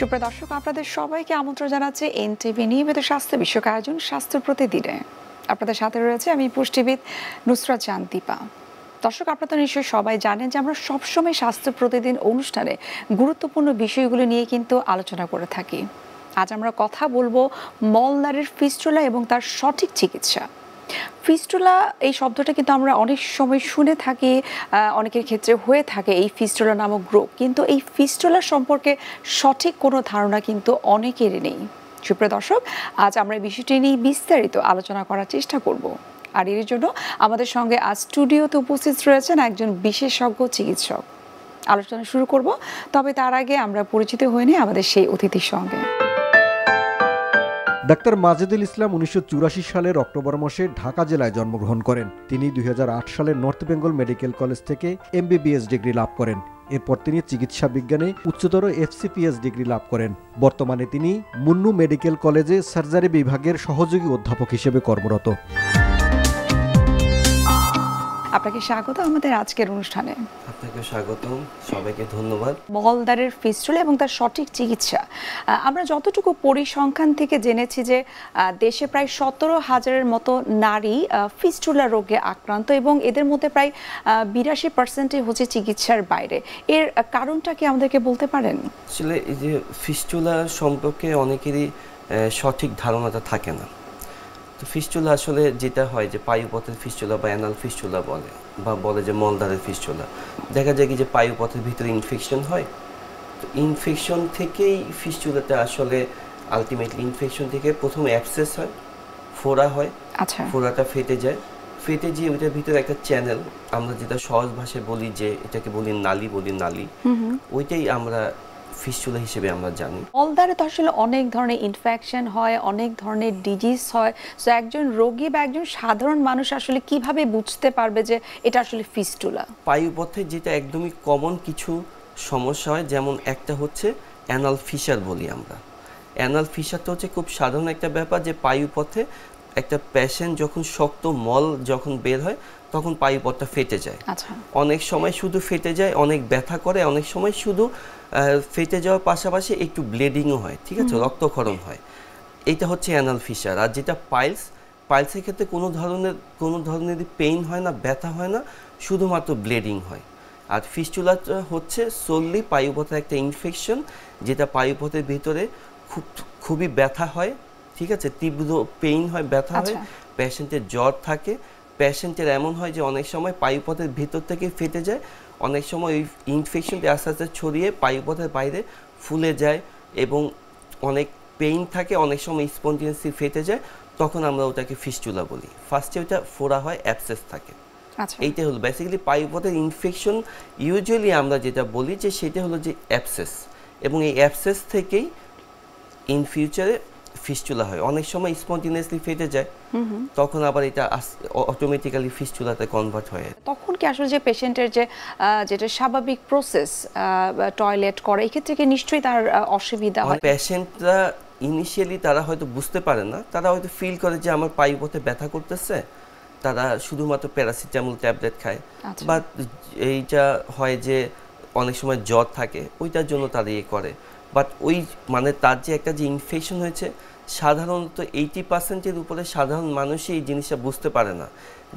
সুপ্রিয় দর্শক, আপনাদের সবাইকে আমন্ত্রণ জানাচ্ছি এনটিভি নিয়মিত স্বাস্থ্য বিষয়ক আয়োজন স্বাস্থ্য প্রতিদিনে। আপনাদের সাথে রয়েছে আমি পুষ্টিবিদ নুসরাত জাহান দীপা। দর্শক, আপনারা নিশ্চয়ই সবাই জানেন যে আমরা সবসময় স্বাস্থ্য প্রতিদিন অনুষ্ঠানে গুরুত্বপূর্ণ বিষয়গুলো নিয়ে কিন্তু আলোচনা করে থাকি। আজ আমরা কথা বলবো মলদ্বারের ফিস্টুলা এবং তার সঠিক চিকিৎসা। ফিস্টুলা এই শব্দটা কিন্তু আমরা অনেক সময় শুনে থাকি, অনেকের ক্ষেত্রে হয়ে থাকে এই ফিস্টুলা নামক রোগ, কিন্তু এই ফিস্টুলা সম্পর্কে সঠিক কোনো ধারণা কিন্তু অনেকেরই নেই। সুপ্রিয় দর্শক, আজ আমরা এই বিষয়টি নিয়ে বিস্তারিত আলোচনা করার চেষ্টা করব। আর এর জন্য আমাদের সঙ্গে আজ স্টুডিওতে উপস্থিত রয়েছেন একজন বিশেষজ্ঞ চিকিৎসক। আলোচনা শুরু করব, তবে তার আগে আমরা পরিচিত হয়ে নিই আমাদের সেই অতিথির সঙ্গে। ডাক্তার মাজেদুল ইসলাম 1984 সালের অক্টোবর মাসে ঢাকা জেলায় জন্মগ্রহণ করেন। তিনি 2008 সালে নর্থ বেঙ্গল মেডিকেল কলেজ থেকে MBBS ডিগ্রি লাভ করেন। এরপর তিনি চিকিৎসা বিজ্ঞানে উচ্চতর FCPS ডিগ্রি লাভ করেন। বর্তমানে তিনি মুন্নু মেডিকেল কলেজে সার্জারি বিভাগের সহযোগী অধ্যাপক হিসেবে কর্মরত। আপনাকে স্বাগত আমাদের আজকের অনুষ্ঠানে। আপনাকে স্বাগতম, সবাইকে ধন্যবাদ। মলদ্বারের ফিস্টুলা এবং তার সঠিক চিকিৎসা, আমরা যতটুকু পরিসংখ্যান থেকে জেনেছি যে দেশে প্রায় 17,000-এর মতো নারী ফিস্টুলা রোগে আক্রান্ত এবং এদের মধ্যে প্রায় 82% হচ্ছে চিকিৎসার বাইরে। এর কারণটা কি আমাদেরকে বলতে পারেন? আসলে এই যে ফিস্টুলা সম্পর্কে অনেকেরই সঠিক ধারণাটা থাকে না। তো ফিস্টুলা আসলে যেটা হয় যে পায়ুপথের ফিস্টুলা বা অ্যানাল ফিস্টুলা বলে যে মলদ্বারের ফিস্টুলা, দেখা যায় কি যে পায়ুপথের ভিতরে ইনফেকশন হয়। তো ইনফেকশন থেকেই ফিস্টুলাটা আসলে আলটিমেটলি ইনফেকশন থেকে প্রথমে অ্যাবসেস হয়, ফোড়া হয়। আচ্ছা, ফোড়াটা ফেটে যায়, ফেটে গিয়ে ওইটার ভিতরে একটা চ্যানেল, আমরা যেটা সহজ ভাষায় বলি যে এটাকে বলি নালী, ওইটাই আমরা ফিস্টুলা হিসেবে আমরা জানি। মলদ্বারে তো আসলে অনেক ধরনের ইনফেকশন হয়, অনেক ধরনের ডিজিজ হয়। সো একজন রোগী বা একজন সাধারণ মানুষ আসলে কিভাবে বুঝতে পারবে যে এটা আসলে ফিস্টুলা? পায়ুপথে যেটা একদমই কমন কিছু সমস্যা হয়, যেমন একটা হচ্ছে অ্যানাল ফিশার বলি আমরা। অ্যানাল ফিশারটা হচ্ছে খুব সাধারণ একটা ব্যাপার, যে পায়ুপথে একটা পেশেন্ট যখন শক্ত মল যখন বের হয় তখন পায়ুপথটা ফেটে যায়। আচ্ছা, অনেক সময় শুধু ফেটে যায়, অনেক ব্যথা করে, অনেক সময় শুধু ফেটে যাওয়ার পাশাপাশি একটু ব্লিডিংও হয়, ঠিক আছে, রক্তক্ষরণ হয়। এটা হচ্ছে অ্যানাল ফিশার। আর যেটা পাইলসের ক্ষেত্রে কোনো ধরনের পেইন হয় না, ব্যথা হয় না, শুধুমাত্র ব্লিডিং হয়। আর ফিস্টুলাটা হচ্ছে সোললি পায়ুপথের একটা ইনফেকশন, যেটা পায়ুপথের ভিতরে খুবই ব্যথা হয়, ঠিক আছে, তীব্র পেইন হয়, ব্যথা হয়, পেশেন্টের জ্বর থাকে। পেশেন্টের এমন হয় যে অনেক সময় পায়ুপথের ভিতর থেকে ফেটে যায়, অনেক সময় ওই ইনফেকশনটি আস্তে আস্তে ছড়িয়ে পায়ুপথের বাইরে ফুলে যায় এবং অনেক পেইন থাকে, অনেক সময় স্পন্টিনিয়াসলি ফেটে যায়, তখন আমরা ওটাকে ফিস্টুলা বলি। ফার্স্টে ওইটা ফোড়া হয়, অ্যাবসেস থাকে। এইটাই হলো বেসিক্যালি পায়ুপথের ইনফেকশন। ইউজুয়ালি আমরা যেটা বলি যে সেটা হলো যে অ্যাবসেস, এবং এই অ্যাবসেস থেকেই ইন ফিউচারে ফিস্টুলা হয়। অনেক সময় স্পন্টিনিয়াসলি ফেটে যায়, তখন আবার এটা অটোমেটিক্যালি ফিস্টুলাতে কনভার্ট হয়। তখন কি আসলে যে পেশেন্টের যেটা স্বাভাবিক প্রসেস, টয়লেট করে, এই ক্ষেত্রে কি নিশ্চয়ই তার অসুবিধা হয়? পেশেন্টরা ইনিশিয়ালি তারা হয়তো বুঝতে পারে না, তারা হয়তো ফিল করে যে আমার পায়ুপথে ব্যথা করতেছে, তারা শুধুমাত্র প্যারাসিটামল ট্যাবলেট খায়, বা এইটা হয় যে অনেক সময় জ্বর থাকে, ওইটার জন্য তারা ইয়ে করে। বাট ওই মানে তার যে একটা যে ইনফেকশন হয়েছে, সাধারণত 80%-এর উপরে সাধারণ মানুষই এই জিনিসটা বুঝতে পারে না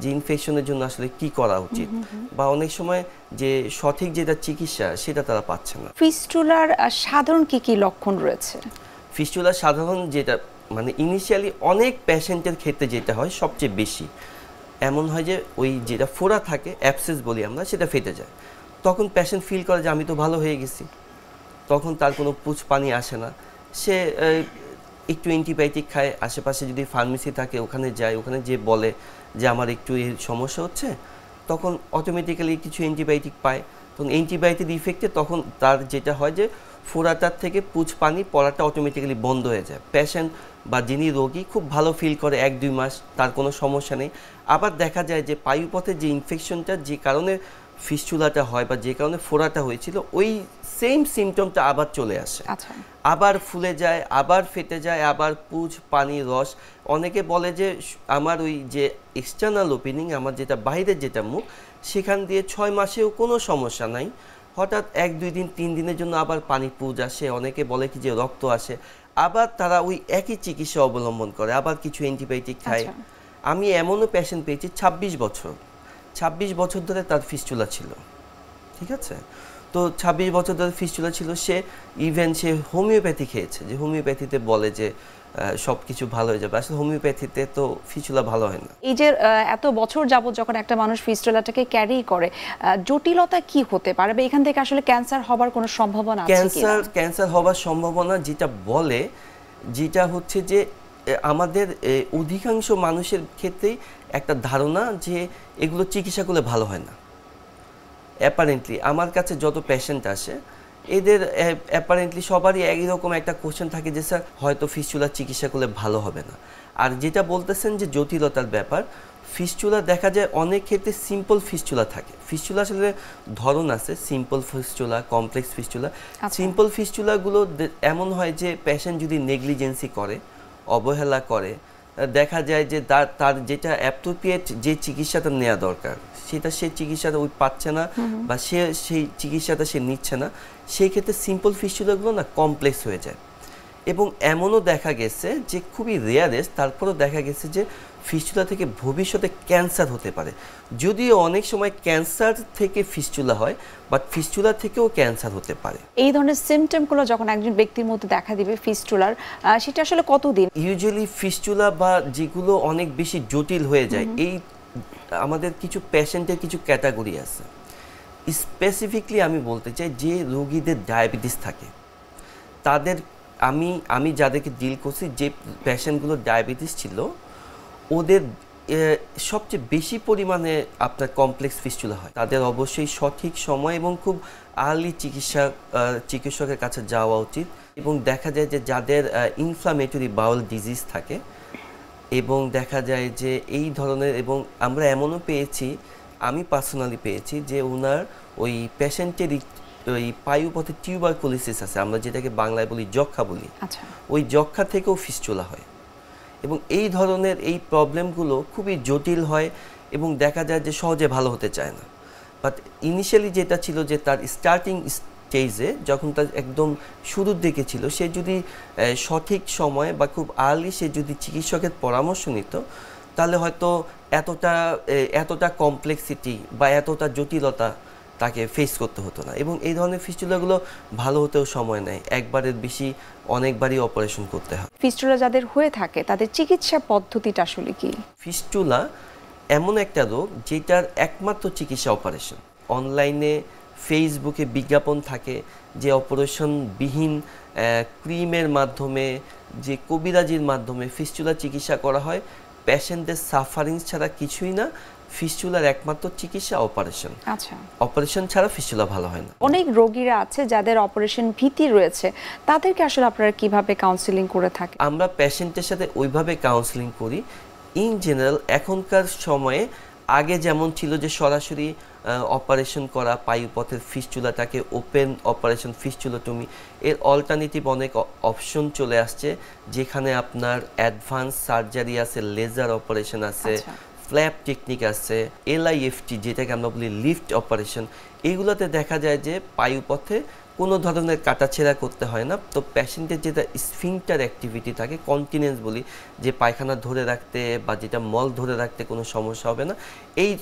যে ইনফেকশনের জন্য আসলে কি করা উচিত, বা অনেক সময় যে সঠিক যেটা চিকিৎসা সেটা তারা পাচ্ছে না। ফিস্টুলার সাধারণ কি কি লক্ষণ রয়েছে? ফিস্টুলার সাধারণ যেটা মানে ইনিশিয়ালি অনেক পেশেন্টের ক্ষেত্রে যেটা হয় সবচেয়ে বেশি এমন হয় যে ওই যেটা ফোড়া থাকে, অ্যাবসেস বলি আমরা, সেটা ফেটে যায়। তখন পেশেন্ট ফিল করে যে আমি তো ভালো হয়ে গেছি, তখন তার কোনো পুঁজ পানি আসে না, সে একটু অ্যান্টিবায়োটিক খায়, আশেপাশে যদি ফার্মেসি থাকে ওখানে যায়, ওখানে যে বলে যে আমার একটু এই সমস্যা হচ্ছে, তখন অটোমেটিক্যালি কিছু অ্যান্টিবায়োটিক পায়। তখন অ্যান্টিবায়োটিক ইফেক্টে তখন তার যেটা হয় যে ফোড়াটার থেকে পুঁজ পানি পড়াটা অটোমেটিক্যালি বন্ধ হয়ে যায়। পেশেন্ট বা যিনি রোগী খুব ভালো ফিল করে 1-2 মাস, তার কোনো সমস্যা নেই। আবার দেখা যায় যে পায়ুপথের যে ইনফেকশনটা, যে কারণে ফিস্টুলাটা হয় বা যে কারণে ফোড়াটা হয়েছিল, ওই সেম সিমটমটা আবার চলে আসে, আবার ফুলে যায়, আবার ফেটে যায়, আবার পুঁজ পানি রস। অনেকে বলে যে আমার ওই যে এক্সটার্নাল ওপেনিং, আমার যেটা বাইরের যেটা মুখ, সেখান দিয়ে 6 মাসেও কোনো সমস্যা নাই, হঠাৎ 1-2 দিন 3 দিনের জন্য আবার পানি পুজ আসে, অনেকে বলে কি যে রক্ত আসে, আবার তারা ওই একই চিকিৎসা অবলম্বন করে, আবার কিছু অ্যান্টিবায়োটিক খায়। আমি এমনও পেশেন্ট পেয়েছি 26 বছর ধরে তার ফিস্টুলা ছিল, ঠিক আছে? তো 26 বছর ধরে ফিস্টুলা ছিল, সে হোমিওপ্যাথি খেয়েছে, যে হোমিওপ্যাথিতে বলে যে সব কিছু ভালো হয়ে যাবে। আসলে হোমিওপ্যাথিতে তো ফিস্টুলা ভালো হয় না। এই যে এত বছর যাবত যখন একটা মানুষ ফিস্টুলাটাকে ক্যারি করে, জটিলতা কি হতে পারে বা এখান থেকে আসলে ক্যান্সার হবার কোনো সম্ভাবনা আছে কিনা? ক্যান্সার হবার সম্ভাবনা যেটা হচ্ছে যে আমাদের অধিকাংশ মানুষের ক্ষেত্রেই একটা ধারণা যে এগুলো চিকিৎসা করলে ভালো হয় না। অ্যাপারেন্টলি আমার কাছে যত পেশেন্ট আসে, এদের অ্যাপারেন্টলি সবারই একই রকম একটা কোশ্চেন থাকে যে স্যার হয়তো ফিস্টুলা চিকিৎসা করলে ভালো হবে না। আর যেটা বলতেছেন যে জটিলতার ব্যাপার, ফিস্টুলা দেখা যায় অনেক ক্ষেত্রে সিম্পল ফিস্টুলা থাকে। ফিস্টুলা আসলে ধরন আছে, simple fistula, complex fistula. Simple ফিস্টুলাগুলো এমন হয় যে পেশেন্ট যদি নেগলিজেন্সি করে, অবহেলা করে, দেখা যায় যে তার যেটা অ্যাপ্রোপ্রিয়েট যে চিকিৎসাটা নেওয়া দরকার সে চিকিৎসাটা পাচ্ছে না, বা সেই চিকিৎসাটা সে নিচ্ছে না, সেই ক্ষেত্রে সিম্পল ফিস্টুলাগুলো না কমপ্লেক্স হয়ে যায়। এবং এমনও দেখা গেছে যে খুবই রেয়ারেস্ট, তারপরেও দেখা গেছে যে ফিস্টুলা থেকে ভবিষ্যতে ক্যান্সার হতে পারে। যদিও অনেক সময় ক্যান্সার থেকে ফিস্টুলা হয়, বাট ফিস্টুলা থেকেও ক্যান্সার হতে পারে। এই ধরনের সিমটমগুলো যখন একজন ব্যক্তির মধ্যে দেখা দিবে ফিস্টুলার, সেটা আসলে কতদিন? ইউজুয়ালি ফিস্টুলা বা যেগুলো অনেক বেশি জটিল হয়ে যায়, এই আমাদের কিছু পেশেন্টের কিছু ক্যাটাগরি আছে। স্পেসিফিকলি আমি বলতে চাই যে রোগীদের ডায়াবেটিস থাকে, তাদের আমি যাদেরকে ডিল করছি, যে পেশেন্টগুলো ডায়াবেটিস ছিল, ওদের সবচেয়ে বেশি পরিমাণে আপনার কমপ্লেক্স ফিস্টুলা হয়। তাদের অবশ্যই সঠিক সময় এবং খুব আর্লি চিকিৎসকের কাছে যাওয়া উচিত। এবং দেখা যায় যে যাদের ইনফ্লামেটরি বাউল ডিজিজ থাকে, এবং দেখা যায় যে এই ধরনের, এবং আমরা এমনও পেয়েছি, আমি পার্সোনালি পেয়েছি যে ওনার ওই পেশেন্টের ওই পায়ুপথে টিউবারকুলোসিস আছে, আমরা যেটাকে বাংলায় বলি যক্ষা বলি, ওই যক্ষা থেকেও ফিস্টুলা হয়। এবং এই ধরনের এই প্রবলেমগুলো খুবই জটিল হয় এবং দেখা যায় যে সহজে ভালো হতে চায় না। বাট ইনিশিয়ালি যেটা ছিল যে তার স্টার্টিং স্টেজে, যখন তার একদম শুরুর দিকে ছিল, সে যদি সঠিক সময়ে বা খুব আর্লি সে যদি চিকিৎসকের পরামর্শ নিত, তাহলে হয়তো এতটা কমপ্লেক্সিটি বা এতটা জটিলতা তাকে ফেস করতে হতো না। এবং এই ধরনের ফিস্টুলাগুলো ভালো হতেও সময় নেয়, একবারের বেশি অনেকবারই অপারেশন করতে হয়। ফিস্টুলা যাদের হয়ে থাকে তাদের চিকিৎসা পদ্ধতিটা আসলে কি? ফিস্টুলা এমন একটা রোগ যেটার একমাত্র চিকিৎসা অপারেশন। অনলাইনে ফেসবুকে বিজ্ঞাপন থাকে যে অপারেশনবিহীন ক্রিমের মাধ্যমে, যে কবিরাজির মাধ্যমে ফিস্টুলা চিকিৎসা করা হয়। পেশেন্টদের সাফারিং ছাড়া কিছুই না, ফিস্টুলার একমাত্র চিকিৎসা অপারেশন। আচ্ছা, অপারেশন ছাড়া ফিস্টুলা ভালো হয় না। অনেক রোগীরা আছে যাদের অপারেশন ভীতি রয়েছে, তাদেরকে আসলে আপনারা কিভাবে কাউন্সেলিং করে থাকেন? আমরা পেশেন্টের সাথে ওইভাবে কাউন্সেলিং করি। ইন জেনারেল এখনকার সময়ে, আগে যেমন ছিল যে সরাসরি অপারেশন করা পায়ুপথের ফিস্টুলাটাকে ওপেন অপারেশন ফিস্টুলোটমি, এর অল্টারনেটিভ অনেক অপশন চলে আসছে, যেখানে আপনার অ্যাডভান্স সার্জারি আছে, লেজার অপারেশন আছে, ফ্ল্যাপ টেকনিক আছে, LIFT যেটাকে আমরা বলি লিফট অপারেশন। এইগুলোতে দেখা যায় যে পায়ুপথে কোনো ধরনের কাটাছেঁড়া করতে হয় না। তো পেশেন্টের যেটা স্ফিংটার অ্যাক্টিভিটি থাকে, কন্টিনেন্স বলি, যে পায়খানা ধরে রাখতে বা যেটা মল ধরে রাখতে কোনো সমস্যা হবে না, এই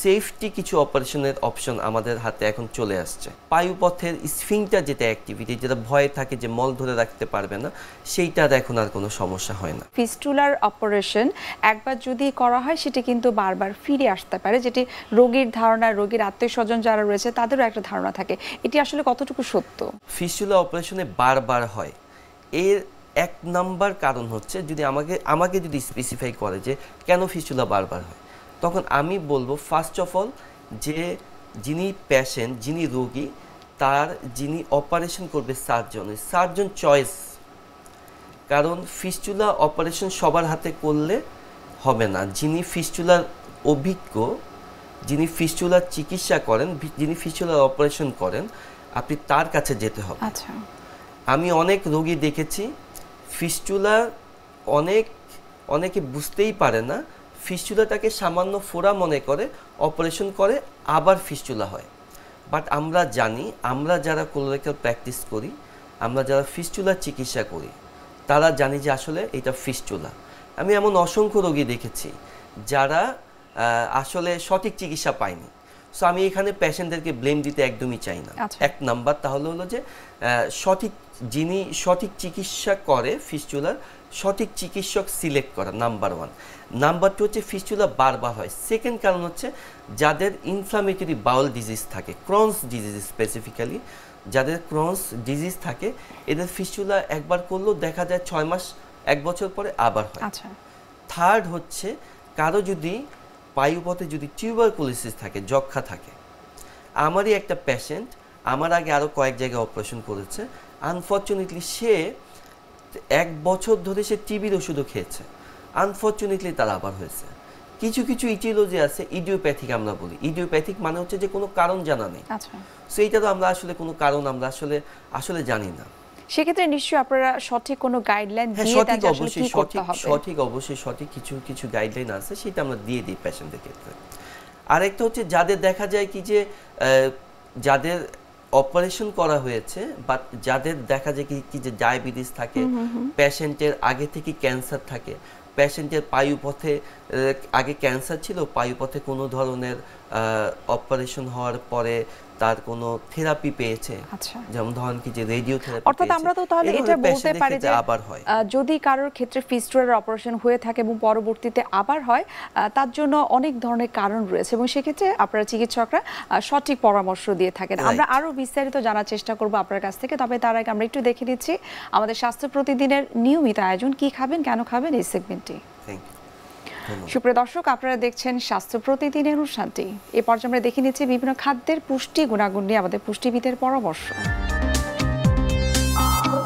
সেফটি কিছু অপারেশনের অপশন আমাদের হাতে এখন চলে আসছে। পায়ুপথের স্ফিংটার যেটা অ্যাক্টিভিটি, যেটা ভয় থাকে যে মল ধরে রাখতে পারবে না, সেইটার এখন আর কোনো সমস্যা হয় না। ফিস্টুলার অপারেশন একবার যদি করা হয় সেটা কিন্তু বারবার ফিরে আসতে পারে, যেটি রোগীর ধারণা, রোগীর আত্মীয়স্বজন যারা রয়েছে তাদেরও একটা ধারণা থাকে। এটি আসলে কতটুকু সত্য? ফিস্টুলা অপারেশনে বারবার হয়, এর এক নাম্বার কারণ হচ্ছে, যদি আমাকে যদি স্পেসিফাই করে যে কেন ফিস্টুলা বারবার হয়, তখন আমি বলবো ফার্স্ট অফ অল যে যিনি পেশেন্ট, যিনি রোগী, যিনি অপারেশন করবে সার্জন চয়েস। কারণ ফিস্টুলা অপারেশন সবার হাতে করলে হবে না। যিনি ফিস্টুলার অভিজ্ঞ, যিনি ফিস্টুলার চিকিৎসা করেন, যিনি ফিস্টুলার অপারেশন করেন, আপনি তার কাছে যেতে হবে। আচ্ছা, আমি অনেক রোগী দেখেছি ফিস্টুলা অনেকে বুঝতেই পারে না, ফিস্টুলাটাকে সামান্য ফোড়া মনে করে অপারেশন করে, আবার ফিস্টুলা হয়। বাট আমরা জানি, আমরা যারা কোলোরেক্টাল প্র্যাকটিস করি, আমরা যারা ফিস্টুলার চিকিৎসা করি, তারা জানি যে আসলে এটা ফিস্টুলা। আমি এমন অসংখ্য রোগী দেখেছি যারা আসলে সঠিক চিকিৎসা পায়নি। সো আমি এখানে পেশেন্টদেরকে ব্লেম দিতে একদমই চাই না। এক নাম্বার তাহলে হলো যে যিনি সঠিক চিকিৎসা করে ফিস্টুলার, সঠিক চিকিৎসক সিলেক্ট করা, নাম্বার 1। নাম্বার 2 হচ্ছে ফিস্টুলা বারবার হয়। সেকেন্ড কারণ হচ্ছে যাদের ইনফ্লামেটরি বাউল ডিজিজ থাকে, ক্রনস ডিজিজ স্পেসিফিক্যালি, যাদের ক্রনস ডিজিজ থাকে, এদের ফিস্টুলা একবার করলেও দেখা যায় 6 মাস 1 বছর পরে আবার হয়। থার্ড হচ্ছে কারো যদি পায়ুপথে যদি টিউবারকুলোসিস থাকে, যক্ষ্মা থাকে। আমারই একটা পেশেন্ট আমার আগে আরও কয়েক জায়গায় অপারেশন করেছে, আনফর্চুনেটলি সে 1 বছর ধরে সে টিবির ওষুধও খেয়েছে, আনফর্চুনেটলি তার আবার হয়েছে। কিছু কিছু ইটিওলজি আছে ইডিওপ্যাথিক, আমরা বলি ইডিওপ্যাথিক মানে হচ্ছে যে কোনো কারণ জানা নেই। সো এইটা তো আমরা আসলে কোনো কারণ আমরা আসলে জানি না। সেক্ষেত্রে নিশ্চয়ই আপনারা সঠিক কোনো গাইডলাইন দিয়ে তাকে আসলে কি করতে হবে? অবশ্যই সঠিক কিছু গাইডলাইন আছে, সেটা আমরা দিয়ে দিই পেশেন্টদের ক্ষেত্রে। আরেকটা হচ্ছে যাদের দেখা যায় কি যে যাদের অপারেশন করা হয়েছে বা যাদের দেখা যায় কি যে ডায়াবেটিস থাকে, পেশেন্টের আগে থেকে ক্যান্সার থাকে, পেশেন্টের পায়ুপথে আগে ক্যান্সার ছিল, পায়ুপথে কোনো ধরনের অপারেশন হওয়ার পরে তার কোনো থেরাপি পেয়েছে, যেমন ধরেন কি যে রেডিওথেরাপি। অর্থাৎ আমরা তো তাহলে এটা বলতে পারি যে আবার হয়, যদি কারোর ক্ষেত্রে ফিস্টুলার অপারেশন হয়ে থাকে এবং পরবর্তীতে আবার হয়, তার জন্য অনেক ধরনের কারণ রয়েছে এবং সেক্ষেত্রে আপনারা চিকিৎসকরা সঠিক পরামর্শ দিয়ে থাকেন। আমরা আরো বিস্তারিত জানার চেষ্টা করব আপনার কাছ থেকে, তবে তার আগে আমরা একটু দেখে নিচ্ছি আমাদের স্বাস্থ্য প্রতিদিনের নিয়মিত আয়োজন কি খাবেন কেন খাবেন এই সেগমেন্টটি। সুপ্রিয় দর্শক, আপনারা দেখছেন স্বাস্থ্য প্রতিদিনের অনুষ্ঠানটি। এই পর্যায়ে আমরা দেখে নিচ্ছি বিভিন্ন খাদ্যের পুষ্টি গুণাগুণ নিয়ে আমাদের পুষ্টিবিদের পরামর্শ।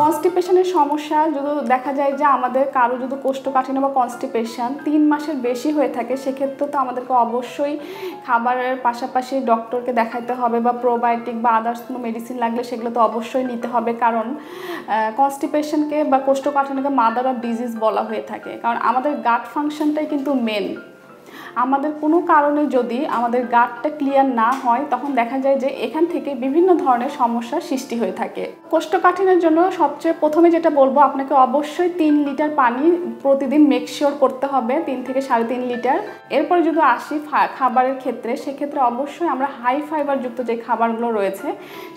কনস্টিপেশনের সমস্যা যদি দেখা যায় যে আমাদের কারো যদি কোষ্ঠকাঠিন্য বা কনস্টিপেশন 3 মাসের বেশি হয়ে থাকে, সেক্ষেত্রে তো আমাদেরকে অবশ্যই খাবারের পাশাপাশি ডক্টরকে দেখাতে হবে বা প্রোবায়োটিক বা আদার্স কোনো মেডিসিন লাগলে সেগুলো তো অবশ্যই নিতে হবে। কারণ কনস্টিপেশনকে বা কোষ্ঠকাঠিন্যকে মাদার অফ ডিজিজ বলা হয়ে থাকে, কারণ আমাদের গাট ফাংশনটাই কিন্তু মেন। আমাদের কোনো কারণে যদি আমাদের গাটটা ক্লিয়ার না হয়, তখন দেখা যায় যে এখান থেকে বিভিন্ন ধরনের সমস্যার সৃষ্টি হয়ে থাকে। কোষ্ঠকাঠিন্যের জন্য সবচেয়ে প্রথমে যেটা বলবো, আপনাকে অবশ্যই 3 লিটার পানি প্রতিদিন মেকশিওর করতে হবে, 3 থেকে 3.5 লিটার। এরপরে যদি আসি খাবারের ক্ষেত্রে, সেক্ষেত্রে অবশ্যই আমরা হাই ফাইবারযুক্ত যে খাবারগুলো রয়েছে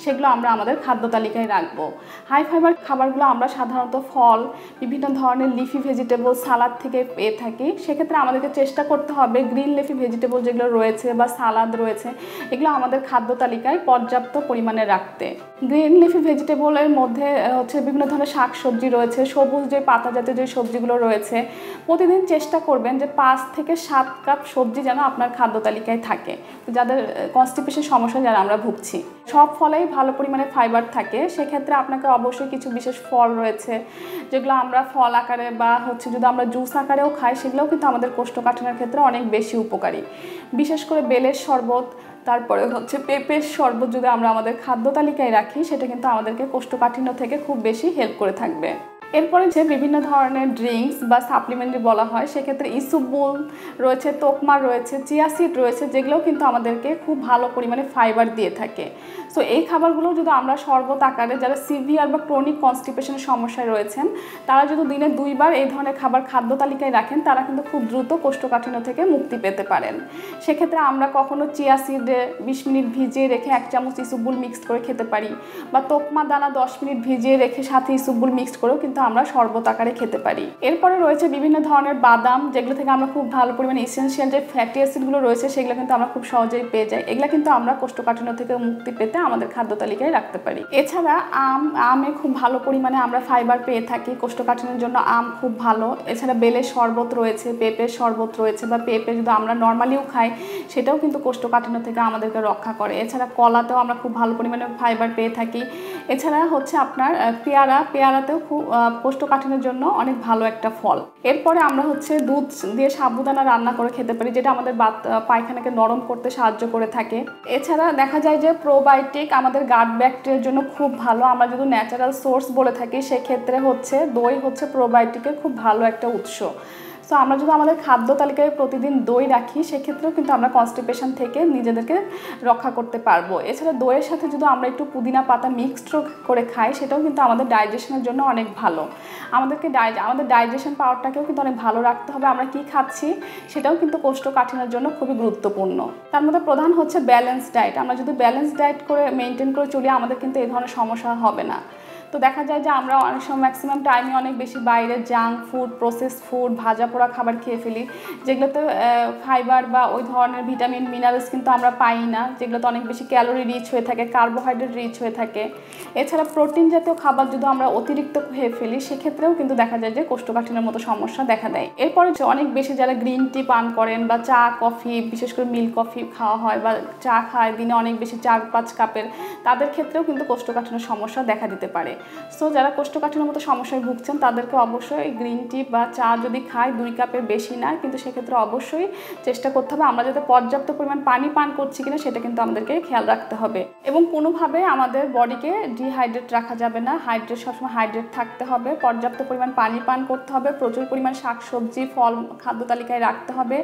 সেগুলো আমরা আমাদের খাদ্য তালিকায় রাখবো। হাই ফাইবার খাবারগুলো আমরা সাধারণত ফল, বিভিন্ন ধরনের লিফি ভেজিটেবল, সালাদ থেকে পেয়ে থাকি। সেক্ষেত্রে আমাদেরকে চেষ্টা করতে হবে গ্রিন লিফি ভেজিটেবল যেগুলো রয়েছে বা সালাদ রয়েছে, এগুলো আমাদের খাদ্য তালিকায় পর্যাপ্ত পরিমাণে রাখতে। গ্রিন লিফি ভেজিটেবলের মধ্যে হচ্ছে বিভিন্ন ধরনের শাক সবজি রয়েছে, সবুজ যে পাতা জাতীয় যে সবজিগুলো রয়েছে। প্রতিদিন চেষ্টা করবেন যে 5 থেকে 7 কাপ সবজি যেন আপনার খাদ্য তালিকায় থাকে, যাদের কনস্টিপেশন সমস্যা যারা আমরা ভুগছি। সব ফলেই ভালো পরিমাণে ফাইবার থাকে, সেক্ষেত্রে আপনাকে অবশ্যই কিছু বিশেষ ফল রয়েছে যেগুলো আমরা ফল আকারে বা হচ্ছে যদি আমরা জুস আকারেও খাই, সেগুলোও কিন্তু আমাদের কোষ্ঠকাঠিন্যের ক্ষেত্রে অনেক বেশি উপকারী। বিশেষ করে বেলের শরবত, তারপরে হচ্ছে পেঁপের শরবত যদি আমরা আমাদের খাদ্য তালিকায় রাখি, সেটা কিন্তু আমাদেরকে কোষ্ঠকাঠিন্য থেকে খুব বেশি হেল্প করে থাকবে। এরপরে যে বিভিন্ন ধরনের ড্রিঙ্কস বা সাপ্লিমেন্টারি বলা হয়, সেক্ষেত্রে ইসুবুল রয়েছে, তোকমা রয়েছে, চিয়া সিড রয়েছে, যেগুলোও কিন্তু আমাদেরকে খুব ভালো পরিমাণে ফাইবার দিয়ে থাকে। সো এই খাবারগুলো যদি আমরা শরবত আকারে, যারা সিভিয়ার বা ক্রনিক কনস্টিপেশনের সমস্যায় রয়েছেন, তারা যদি দিনে 2 বার এই ধরনের খাবার খাদ্য তালিকায় রাখেন, তারা কিন্তু খুব দ্রুত কোষ্ঠকাঠিন্য থেকে মুক্তি পেতে পারেন। সেক্ষেত্রে আমরা কখনো চিয়া সিডে 20 মিনিট ভিজিয়ে রেখে 1 চামচ ইসুবুল মিক্সড করে খেতে পারি, বা তোকমা দানা 10 মিনিট ভিজিয়ে রেখে সাথে ইসুবুল মিক্সড করেও কিন্তু আমরা শরবত আকারে খেতে পারি। এরপরে রয়েছে বিভিন্ন ধরনের বাদাম, যেগুলো থেকে আমরা খুব ভালো পরিমাণে এসেনশিয়াল যে ফ্যাটি অ্যাসিডগুলো রয়েছে সেগুলো কিন্তু আমরা খুব সহজেই পেয়ে যাই। এগুলো কিন্তু আমরা কোষ্ঠকাঠিন্য থেকে মুক্তি পেতে আমাদের খাদ্য তালিকায় রাখতে পারি। এছাড়া আমে খুব ভালো পরিমাণে আমরা ফাইবার পেয়ে থাকি, কোষ্ঠকাঠিন্যের জন্য আম খুব ভালো। এছাড়া বেলের শরবত রয়েছে, পেঁপের শরবত রয়েছে, বা পেঁপে যদি আমরা নর্মালিও খাই, সেটাও কিন্তু কোষ্ঠকাঠিন্য থেকে আমাদেরকে রক্ষা করে। এছাড়া কলাতেও আমরা খুব ভালো পরিমাণে ফাইবার পেয়ে থাকি। এছাড়া হচ্ছে আপনার পেয়ারাতেও খুব কোষ্ঠকাঠিন্যের জন্য অনেক ভালো একটা ফল। এরপরে আমরা হচ্ছে দুধ দিয়ে সাবুদানা রান্না করে খেতে পারি, যেটা আমাদের পায়খানাকে নরম করতে সাহায্য করে থাকে। এছাড়া দেখা যায় যে প্রোবায়োটিক আমাদের গাট ব্যাকটেরিয়ার জন্য খুব ভালো। আমরা যদি ন্যাচারাল সোর্স বলে থাকি, সেক্ষেত্রে হচ্ছে দই হচ্ছে প্রোবায়োটিকের খুব ভালো একটা উৎস। সো আমরা যদি আমাদের খাদ্য তালিকায় প্রতিদিন দই রাখি সেক্ষেত্রেও কিন্তু আমরা কনস্টিপেশন থেকে নিজেদেরকে রক্ষা করতে পারবো। এছাড়া দইয়ের সাথে যদি আমরা একটু পুদিনা পাতা মিক্সড করে খাই সেটাও কিন্তু আমাদের ডাইজেশনের জন্য অনেক ভালো। আমাদের ডাইজেশন পাওয়ারটাকেও কিন্তু অনেক ভালো রাখতে হবে। আমরা কি খাচ্ছি সেটাও কিন্তু কোষ্ঠকাঠিন্যের জন্য খুবই গুরুত্বপূর্ণ। তার মধ্যে প্রধান হচ্ছে ব্যালেন্স ডায়েট। আমরা যদি ব্যালেন্স ডায়েট করে মেনটেন করে চলি আমাদের কিন্তু এই ধরনের সমস্যা হবে না। তো দেখা যায় যে আমরা অনেক সময় ম্যাক্সিমাম টাইমে অনেক বেশি বাইরে জাঙ্ক ফুড, প্রসেসড ফুড, ভাজা পোড়া খাবার খেয়ে ফেলি, যেগুলোতে ফাইবার বা ওই ধরনের ভিটামিন মিনারেলস কিন্তু আমরা পাই না, যেগুলোতে অনেক বেশি ক্যালোরি রিচ হয়ে থাকে, কার্বোহাইড্রেট রিচ হয়ে থাকে। এছাড়া প্রোটিন জাতীয় খাবার যদি আমরা অতিরিক্ত খেয়ে ফেলি সেক্ষেত্রেও কিন্তু দেখা যায় যে কোষ্ঠকাঠিন্যের মতো সমস্যা দেখা দেয়। এরপরে অনেক বেশি যারা গ্রিন টি পান করেন বা চা কফি, বিশেষ করে মিল্ক কফি খাওয়া হয় বা চা খায় দিনে অনেক বেশি 4-5 কাপের, তাদের ক্ষেত্রেও কিন্তু কোষ্ঠকাঠিন্যের সমস্যা দেখা দিতে পারে। সো যারা কোষ্ঠকাঠিন্যের মতো সমস্যায় ভুগছেন তাদেরকে অবশ্যই গ্রিন টি বা চা যদি খায় 2 কাপের বেশি না, কিন্তু সেক্ষেত্রে অবশ্যই চেষ্টা করতে হবে আমরা যাতে পর্যাপ্ত পরিমাণ পানি পান করছি কিনা সেটা কিন্তু আমাদেরকে খেয়াল রাখতে হবে। এবং কোনোভাবে আমাদের বডিকে ডিহাইড্রেট রাখা যাবে না, সবসময় হাইড্রেট থাকতে হবে, পর্যাপ্ত পরিমাণ পানি পান করতে হবে, প্রচুর পরিমাণ শাকসবজি ফল খাদ্য তালিকায় রাখতে হবে,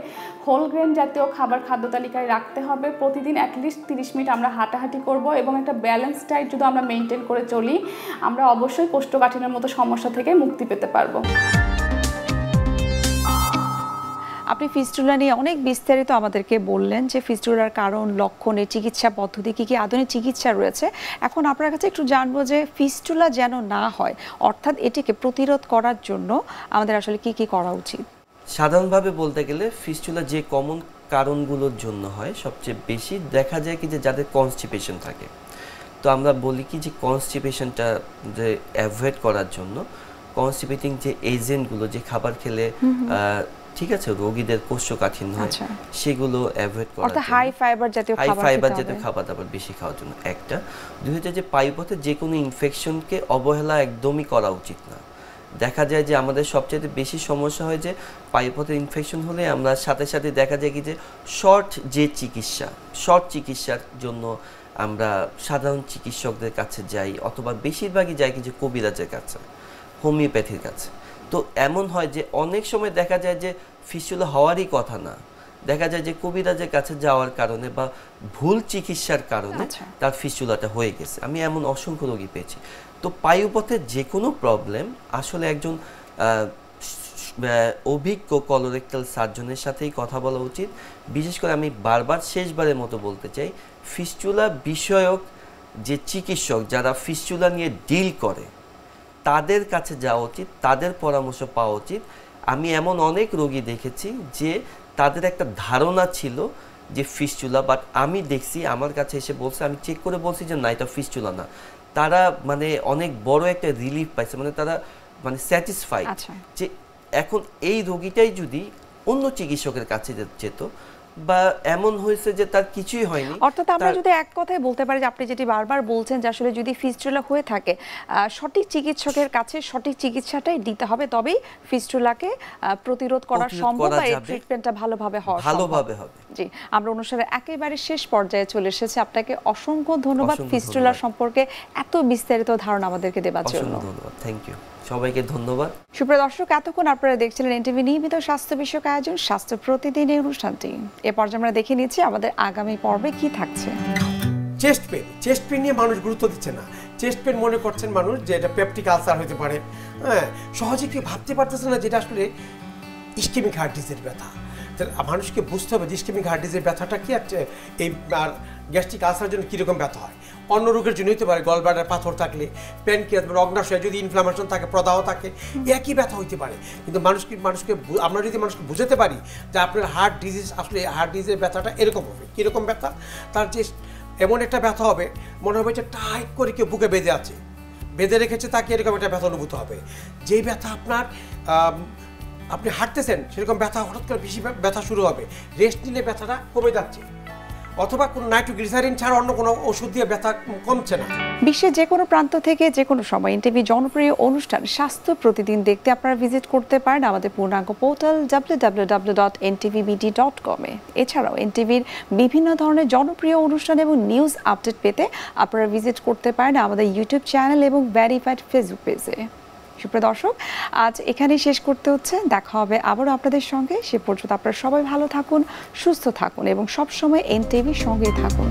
হোল গ্রেন জাতীয় খাবার খাদ্য তালিকায় রাখতে হবে, প্রতিদিন অ্যাটলিস্ট 30 মিনিট আমরা হাঁটাহাঁটি করব এবং একটা ব্যালেন্স ডায়েট যদি আমরা মেনটেন করে চলি আমরা অবশ্যই কোষ্ঠকাঠিন্যের মতো সমস্যা থেকে মুক্তি পেতে পারবো। আপনি ফিস্টুলা নিয়ে অনেক বিস্তারিত আমাদেরকে বললেন যে ফিস্টুলার কারণ, লক্ষণ, চিকিৎসা পদ্ধতি কী কী আধুনিক চিকিৎসা রয়েছে। এখন আপনার কাছে একটু জানবো যে ফিস্টুলা যেন না হয়, অর্থাৎ এটিকে প্রতিরোধ করার জন্য আমাদের আসলে কি কি করা উচিত? সাধারণভাবে বলতে গেলে ফিস্টুলা যে কমন কারণগুলোর জন্য হয় সবচেয়ে বেশি দেখা যায় কি যে যাদের কনস্টিপেশন থাকে, তো আমরা বলি কি যে কনস্টিপেশনটা যে অ্যাভয়েড করার জন্য কনস্টিপেটিং যে এজেন্টগুলো যে খাবার খেলে ঠিক আছে রোগীদের কোষ্ঠকাঠিন্য হয় সেগুলো অ্যাভয়েড করার জন্য হাই ফাইবার জাতীয় খাবার দাবার বেশি খাওয়ার জন্য একটা। দুই হচ্ছে যে পায়ুপথে যে কোনো ইনফেকশনকে অবহেলা একদমই করা উচিত না। দেখা যায় যে আমাদের সবচেয়ে বেশি সমস্যা হয় যে পায়ুপথের ইনফেকশন হলে আমরা সাথে সাথে দেখা যায় কি যে শর্ট চিকিৎসার জন্য আমরা সাধারণ চিকিৎসকদের কাছে যাই অথবা বেশিরভাগই যাই কি যে কবিরাজের কাছে, হোমিওপ্যাথির কাছে। তো এমন হয় যে অনেক সময় দেখা যায় যে ফিস্টুলা হওয়ারই কথা না, দেখা যায় যে কবিরাজের কাছে যাওয়ার কারণে বা ভুল চিকিৎসার কারণে তার ফিস্টুলাটা হয়ে গেছে। আমি এমন অসংখ্য রোগী পেয়েছি। তো পায়ুপথের যে কোনো প্রবলেম আসলে একজন অভিজ্ঞ কলোরেক্টাল সার্জনের সাথেই কথা বলা উচিত। বিশেষ করে আমি বারবার শেষবারের মতো বলতে চাই, ফিস্টুলা বিষয়ক যে চিকিৎসক যারা ফিস্টুলা নিয়ে ডিল করে তাদের কাছে যাওয়া উচিত, তাদের পরামর্শ পাওয়া উচিত। আমি এমন অনেক রোগী দেখেছি যে তাদের একটা ধারণা ছিল যে ফিস্টুলা, বাট আমি দেখছি আমার কাছে এসে বলছে, আমি চেক করে বলছি যে না এটা ফিস্টুলা না, তারা মানে অনেক বড় একটা রিলিফ পাইছে, মানে তারা মানে স্যাটিসফাইড যে এখন এই রোগীটাই যদি অন্য চিকিৎসকের কাছে যেত বা এমন হয়েছে যে তার কিছুই হয়নি। অর্থাৎ আমরা যদি এক কথায় বলতে পারি যে আপনি যেটি বারবার বলছেন যে আসলে যদি ফিস্টুলা হয়ে থাকে সঠিক চিকিৎসকের কাছে সঠিক চিকিৎসাটাই দিতে হবে, তবেই ফিস্টুলাকে প্রতিরোধ করা সম্ভব বা এই ট্রিটমেন্টটা ভালোভাবে হবে। জি, আমরা অনুষ্ঠানের একেবারে শেষ পর্যায়ে চলে এসেছি। আপনাকে অসংখ্য ধন্যবাদ ফিস্টুলা সম্পর্কে এত বিস্তারিত ধারণা আমাদেরকে দেওয়ার জন্য। ধন্যবাদ, থ্যাংক ইউ, সবাইকে ধন্যবাদ। সুপ্রিয় দর্শক, এতক্ষণ আপনারা দেখছিলেন এনটিভি নিয়মিত স্বাস্থ্য বিষয়ক আয়োজন স্বাস্থ্য প্রতিদিন এই অনুষ্ঠানটি। এ পর্যায়ে আমরা দেখে নিচ্ছি আমাদের আগামী পর্বে কি থাকছে। চেস্ট পেন নিয়ে মানুষ গুরুত্ব দিচ্ছে না। চেস্ট পেন মনে করছেন মানুষ যে এটা পেপটিক আলসার হতে পারে, হ্যাঁ, সহজে কেউ ভাবতে পারতেছে না যেটা আসলে ইসকেমিক হার্ট ডিজিজের ব্যথা। মানুষকে বুঝতে হবে যে ইসকেমিক হার্ট ডিজিজের ব্যথাটা কি, এই আর গ্যাস্ট্রিক আলসারের জন্য কীরকম ব্যথা হয়। অন্য রোগের জন্য হতে পারে, গলব্লাডার পাথর থাকলে, প্যানক্রিয়াস বা অগ্নাশয়ে যদি ইনফ্লামেশন থাকে, প্রদাহ থাকে, একই ব্যথা হইতে পারে। কিন্তু মানুষকে আমরা যদি মানুষকে বুঝাতে পারি যে আপনার হার্ট ডিজিজ আসলে হার্ট ডিজিজের ব্যথাটা এরকম হবে, কীরকম ব্যথা, তার যে এমন একটা ব্যথা হবে মনে হবে যে টাইট করে কেউ বুকে বেঁধে রেখেছে, তাকে এরকম একটা ব্যথা অনুভূত হবে। যেই ব্যথা আপনি হাঁটতেছেন সেরকম ব্যথা হঠাৎ করে বেশি ব্যথা শুরু হবে, রেস্ট নিলে ব্যথাটা কমে যাচ্ছে, অথবা কোনো নাইট্রোগ্লিসারিন ছাড়া অন্য কোনো ওষুধ দিয়ে ব্যথা কমছে না। বিশ্বের যে কোনো প্রান্ত থেকে যে কোনো সময় এনটিভি জনপ্রিয় অনুষ্ঠান স্বাস্থ্য প্রতিদিন দেখতে আপনারা ভিজিট করতে পারেন আমাদের পূর্ণাঙ্গ পোর্টাল www.ntvbd.com এ। এছাড়াও এনটিভির বিভিন্ন ধরনের জনপ্রিয় অনুষ্ঠান এবং নিউজ আপডেট পেতে আপনারা ভিজিট করতে পারেন আমাদের ইউটিউব চ্যানেল এবং ভেরিফাইড ফেসবুক পেজে। সুপ্রিয় দর্শক, আজ এখানেই শেষ করতে হচ্ছে। দেখা হবে আবারও আপনাদের সঙ্গে। সে পর্যন্ত আপনারা সবাই ভালো থাকুন, সুস্থ থাকুন এবং সবসময় এনটিভির সঙ্গেই থাকুন।